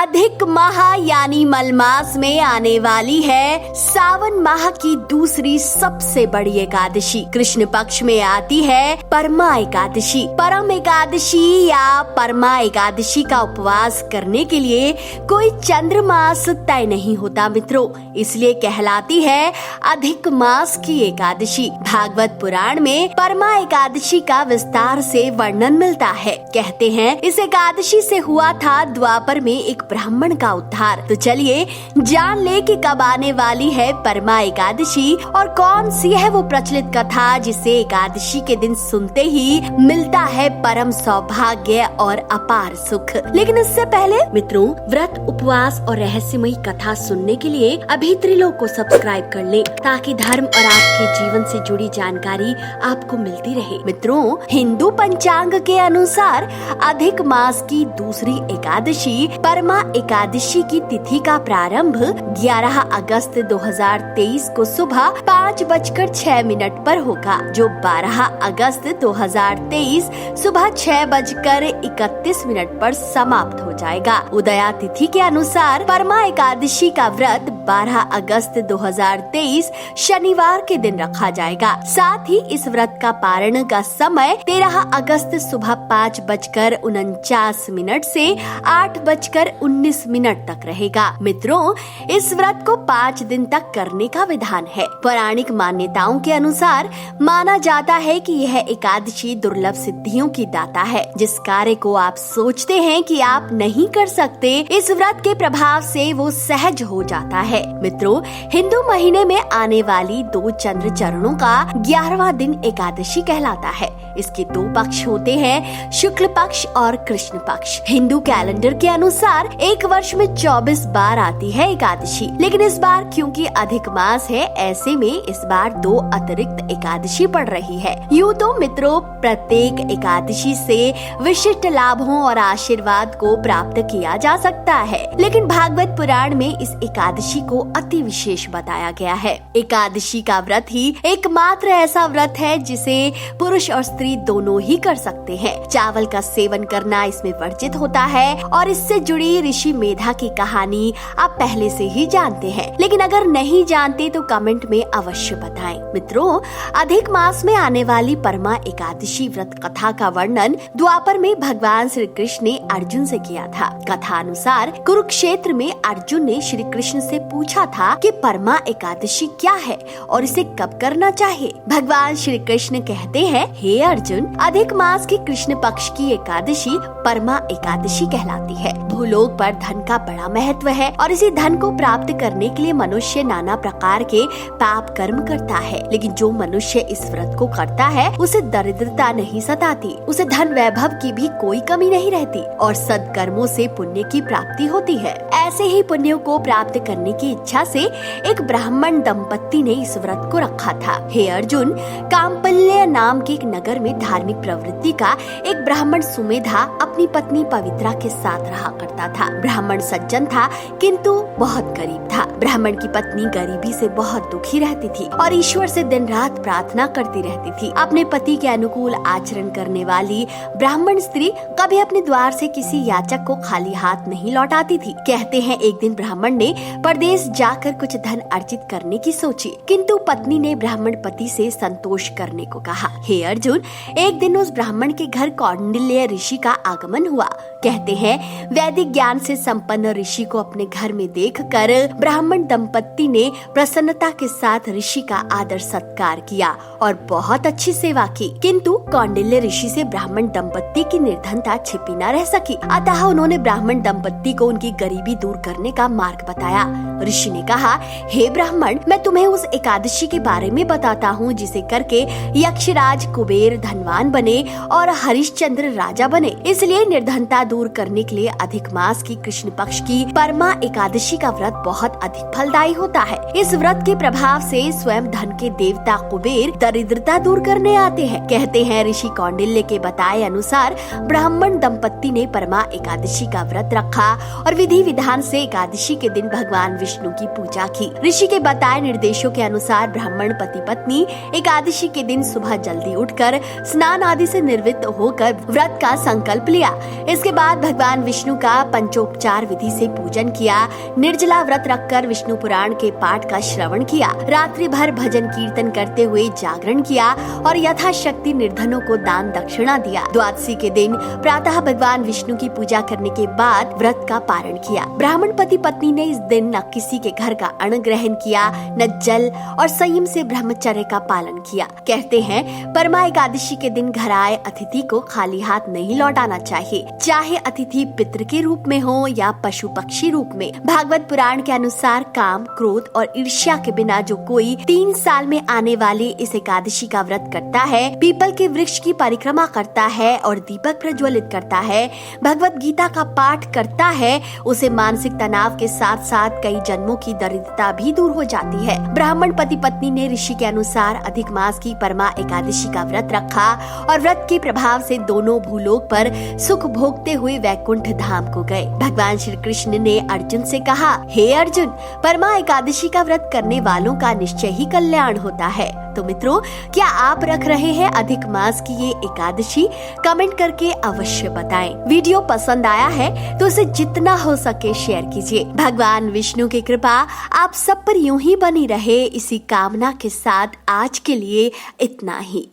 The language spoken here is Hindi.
अधिक माह यानी मलमास में आने वाली है सावन माह की दूसरी सबसे बड़ी एकादशी। कृष्ण पक्ष में आती है परमा एकादशी। परम एकादशी या परमा एकादशी का उपवास करने के लिए कोई चंद्रमास तय नहीं होता मित्रों, इसलिए कहलाती है अधिक मास की एकादशी। भागवत पुराण में परमा एकादशी का विस्तार से वर्णन मिलता है। कहते हैं इस एकादशी से हुआ था द्वापर में एक ब्राह्मण का उद्धार। तो चलिए जान ले कि कब आने वाली है परमा एकादशी और कौन सी है वो प्रचलित कथा जिसे एकादशी के दिन सुनते ही मिलता है परम सौभाग्य और अपार सुख। लेकिन इससे पहले मित्रों, व्रत उपवास और रहस्यमयी कथा सुनने के लिए अभी त्रिलोक को सब्सक्राइब कर ले ताकि धर्म और आपके जीवन से जुड़ी जानकारी आपको मिलती रहे। मित्रों, हिंदू पंचांग के अनुसार अधिक मास की दूसरी एकादशी परमा एकादशी की तिथि का प्रारंभ 11 अगस्त 2023 को सुबह 5:06 पर होगा, जो 12 अगस्त 2023 सुबह 6:31 पर समाप्त हो जाएगा। उदया तिथि के अनुसार परमा एकादशी का व्रत 12 अगस्त 2023 शनिवार के दिन रखा जाएगा। साथ ही इस व्रत का पारण का समय 13 अगस्त सुबह 5:49 से 8:19 तक रहेगा। मित्रों, इस व्रत को 5 दिन तक करने का विधान है। पौराणिक मान्यताओं के अनुसार माना जाता है कि यह एकादशी दुर्लभ सिद्धियों की दाता है। जिस कार्य को आप सोचते हैं कि आप नहीं कर सकते, इस व्रत के प्रभाव से वो सहज हो जाता है। मित्रों, हिंदू महीने में आने वाली 2 चंद्र चरणों का 11वां दिन एकादशी कहलाता है। इसके 2 पक्ष होते हैं, शुक्ल पक्ष और कृष्ण पक्ष। हिंदू कैलेंडर के अनुसार एक वर्ष में 24 बार आती है एकादशी, लेकिन इस बार क्योंकि अधिक मास है, ऐसे में इस बार 2 अतिरिक्त एकादशी पड़ रही है। यूँ तो मित्रों, प्रत्येक एकादशी से विशिष्ट लाभों और आशीर्वाद को प्राप्त किया जा सकता है, लेकिन भागवत पुराण में इस एकादशी को अति विशेष बताया गया है। एकादशी का व्रत ही एकमात्र ऐसा व्रत है जिसे पुरुष और स्त्री दोनों ही कर सकते हैं। चावल का सेवन करना इसमें वर्जित होता है और इससे जुड़ी ऋषि मेधा की कहानी आप पहले से ही जानते हैं, लेकिन अगर नहीं जानते तो कमेंट में अवश्य बताएं। मित्रों, अधिक मास में आने वाली परमा एकादशी व्रत कथा का वर्णन द्वापर में भगवान श्री कृष्ण ने अर्जुन से किया था। कथा अनुसार कुरुक्षेत्र में अर्जुन ने श्री कृष्ण से पूछा था कि परमा एकादशी क्या है और इसे कब करना चाहिए। भगवान श्री कृष्ण कहते हैं, हे अर्जुन, अधिक मास की कृष्ण पक्ष की एकादशी परमा एकादशी कहलाती है। भूलोक पर धन का बड़ा महत्व है और इसी धन को प्राप्त करने के लिए मनुष्य नाना प्रकार के पाप कर्म करता है, लेकिन जो मनुष्य इस व्रत को करता है उसे दरिद्रता नहीं सताती, उसे धन वैभव की भी कोई कमी नहीं रहती और सद्कर्मों से पुण्य की प्राप्ति होती है। ऐसे ही पुण्यों को प्राप्त करने की इच्छा से एक ब्राह्मण दंपत्ति ने इस व्रत को रखा था। हे अर्जुन, काम्पल्य नाम के एक नगर में धार्मिक प्रवृत्ति का एक ब्राह्मण सुमेधा अपनी पत्नी पवित्रा के साथ रहा करता था। ब्राह्मण सज्जन था किंतु बहुत गरीब था। ब्राह्मण की पत्नी गरीबी से बहुत दुखी रहती थी और ईश्वर से दिन रात प्रार्थना करती रहती थी। अपने पति के अनुकूल आचरण करने वाली ब्राह्मण स्त्री कभी अपने द्वार से किसी याचक को खाली हाथ नहीं लौटाती थी। कहते हैं एक दिन ब्राह्मण ने परदेश जाकर कुछ धन अर्जित करने की सोची, किंतु पत्नी ने ब्राह्मण पति से संतोष करने को कहा। हे अर्जुन, एक दिन उस ब्राह्मण के घर कौंडिल्य ऋषि का आगमन हुआ। कहते हैं वैदिक ज्ञान से संपन्न ऋषि को अपने घर में देखकर ब्राह्मण दंपत्ति ने प्रसन्नता के साथ ऋषि का आदर सत्कार किया और बहुत अच्छी सेवा की, किंतु कौंडिल्य ऋषि से ब्राह्मण दंपत्ति की निर्धनता छिपी न रह सकी। अतः उन्होंने ब्राह्मण दंपत्ति को उनकी गरीबी दूर करने का मार्ग बताया। ऋषि ने कहा, हे ब्राह्मण, मैं तुम्हें उस एकादशी के बारे में बताता हूँ जिसे करके यक्षराज कुबेर धनवान बने और हरिश्चंद्र राजा बने। इसलिए निर्धनता दूर करने के लिए अधिक मास की कृष्ण पक्ष की परमा एकादशी का व्रत बहुत अधिक फलदायी होता है। इस व्रत के प्रभाव से स्वयं धन के देवता कुबेर दरिद्रता दूर करने आते हैं। कहते हैं ऋषि कौंडिल्य के बताए अनुसार ब्राह्मण दंपत्ति ने परमा एकादशी का व्रत रखा और विधि विधान से एकादशी के दिन भगवान विष्णु की पूजा की। ऋषि के बताए निर्देशों के अनुसार ब्राह्मण पति पत्नी एकादशी के दिन सुबह जल्दी उठकर स्नान आदि से निर्वृत्त होकर व्रत का संकल्प लिया। इसके बाद भगवान विष्णु का पंचोपचार विधि से पूजन किया, निर्जला व्रत रखकर विष्णु पुराण के पाठ का श्रवण किया, रात्रि भर भजन कीर्तन करते हुए जागरण किया और यथाशक्ति निर्धनों को दान दक्षिणा दिया। द्वादशी के दिन प्रातः भगवान विष्णु की पूजा करने के बाद व्रत का पारण किया। ब्राह्मण पति पत्नी ने इस दिन न किसी के घर का अन्न ग्रहण किया, न जल और संयम से ब्रह्मचर्य का पालन किया। कहते हैं परमा एकादशी के दिन घर आए अतिथि को खाली हाथ नहीं लौटाना चाहिए, चाहे अतिथि पितृ के रूप में हो या पशु पक्षी रूप में। भागवत पुराण के अनुसार काम, क्रोध और ईर्ष्या के बिना जो कोई 3 साल में आने वाले इस एकादशी का व्रत करता है, पीपल के वृक्ष की परिक्रमा करता है और दीपक प्रज्वलित करता है, भगवत गीता का पाठ करता है, उसे मानसिक तनाव के साथ साथ कई जन्मों की दरिद्रता भी दूर हो जाती है। ब्राह्मण पति पत्नी ने ऋषि के अनुसार अधिक मास की परमा एकादशी का व्रत रखा और व्रत के प्रभाव से दोनों भूलोक पर सुख भोगते हुए वैकुंठ धाम को गए। भगवान श्री कृष्ण ने अर्जुन से कहा, हे अर्जुन, परमा एकादशी का व्रत करने वालों का निश्चय ही कल्याण होता है। तो मित्रों, क्या आप रख रहे हैं अधिक मास की ये एकादशी? कमेंट करके अवश्य बताएं। वीडियो पसंद आया है तो उसे जितना हो सके शेयर कीजिए। भगवान विष्णु की कृपा आप सब पर यूं ही बनी रहे, इसी कामना के साथ आज के लिए इतना ही।